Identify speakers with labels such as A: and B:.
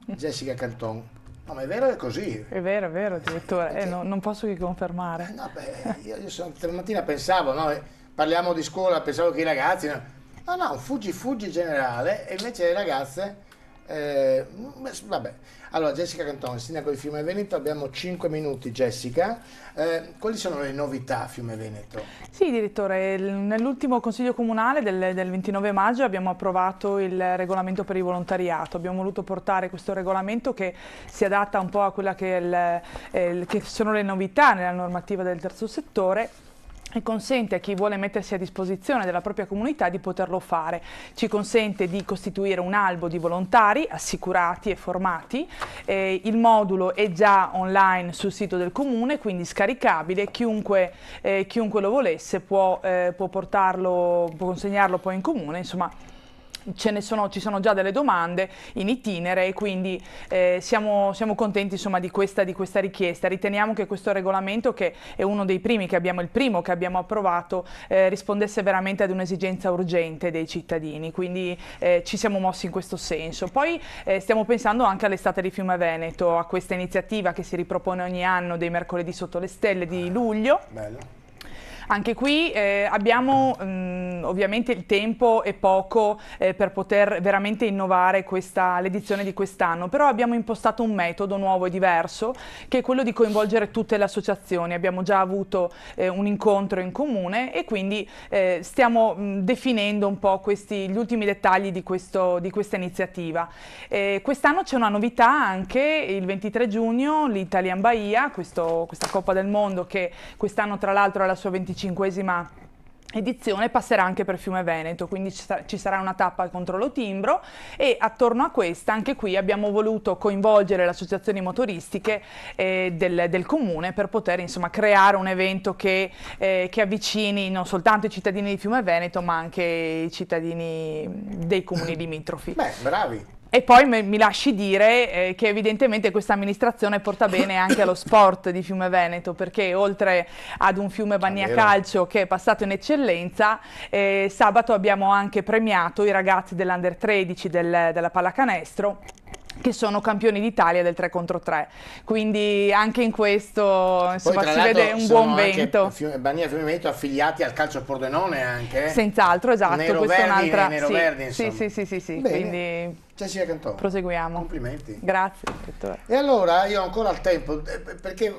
A: Jessica Canton. No, ma è vero, è così.
B: È vero, direttore, non posso che confermare.
A: No, beh, io stamattina pensavo, no, parliamo di scuola, pensavo che i ragazzi... No, un fuggi generale, e invece le ragazze... vabbè. Allora, Jessica Canton, sindaco di Fiume Veneto, abbiamo 5 minuti, Jessica. Quali sono le novità a Fiume Veneto?
B: Sì, direttore, nell'ultimo Consiglio Comunale del 29 maggio abbiamo approvato il regolamento per il volontariato. Abbiamo voluto portare questo regolamento che si adatta un po' a quella che sono le novità nella normativa del terzo settore, e consente a chi vuole mettersi a disposizione della propria comunità di poterlo fare. Ci consente di costituire un albo di volontari assicurati e formati. Il modulo è già online sul sito del comune, quindi scaricabile. Chiunque lo volesse può portarlo, può consegnarlo poi in comune, insomma. Ci sono già delle domande in itinere, e quindi siamo contenti, insomma, di questa richiesta. Riteniamo che questo regolamento, che è uno dei primi il primo che abbiamo approvato, rispondesse veramente ad un'esigenza urgente dei cittadini, quindi ci siamo mossi in questo senso. Poi stiamo pensando anche all'estate di Fiume Veneto, a questa iniziativa che si ripropone ogni anno dei mercoledì sotto le stelle di luglio.
A: Bello.
B: Anche qui abbiamo ovviamente il tempo è poco per poter veramente innovare l'edizione di quest'anno, però abbiamo impostato un metodo nuovo e diverso, che è quello di coinvolgere tutte le associazioni. Abbiamo già avuto un incontro in comune, e quindi stiamo definendo un po' gli ultimi dettagli di questa iniziativa. Quest'anno c'è una novità anche: il 23 giugno l'Italian Bahia, questa Coppa del Mondo, che quest'anno tra l'altro è la sua 25esima edizione, passerà anche per Fiume Veneto, quindi ci sarà una tappa contro lo timbro, e attorno a questa, anche qui, abbiamo voluto coinvolgere le associazioni motoristiche del comune, per poter, insomma, creare un evento che avvicini non soltanto i cittadini di Fiume Veneto, ma anche i cittadini dei comuni limitrofi.
A: Beh, bravi.
B: E poi mi lasci dire che evidentemente questa amministrazione porta bene anche allo sport di Fiume Veneto, perché oltre ad un Fiume Bania Calcio che è passato in eccellenza, sabato abbiamo anche premiato i ragazzi dell'Under 13 della pallacanestro, che sono campioni d'Italia del 3 contro 3, quindi anche in questo, insomma, si vede un buon vento.
A: Bania e Fiume Veneto affiliati al calcio Pordenone anche?
B: Senz'altro, esatto. Questa è un'altra...
A: Nero-verdi, insomma.
B: Sì,
A: bene.
B: Quindi
A: Jessica Canton,
B: proseguiamo.
A: complimenti.
B: Grazie, direttore.
A: E allora io ho ancora il tempo, perché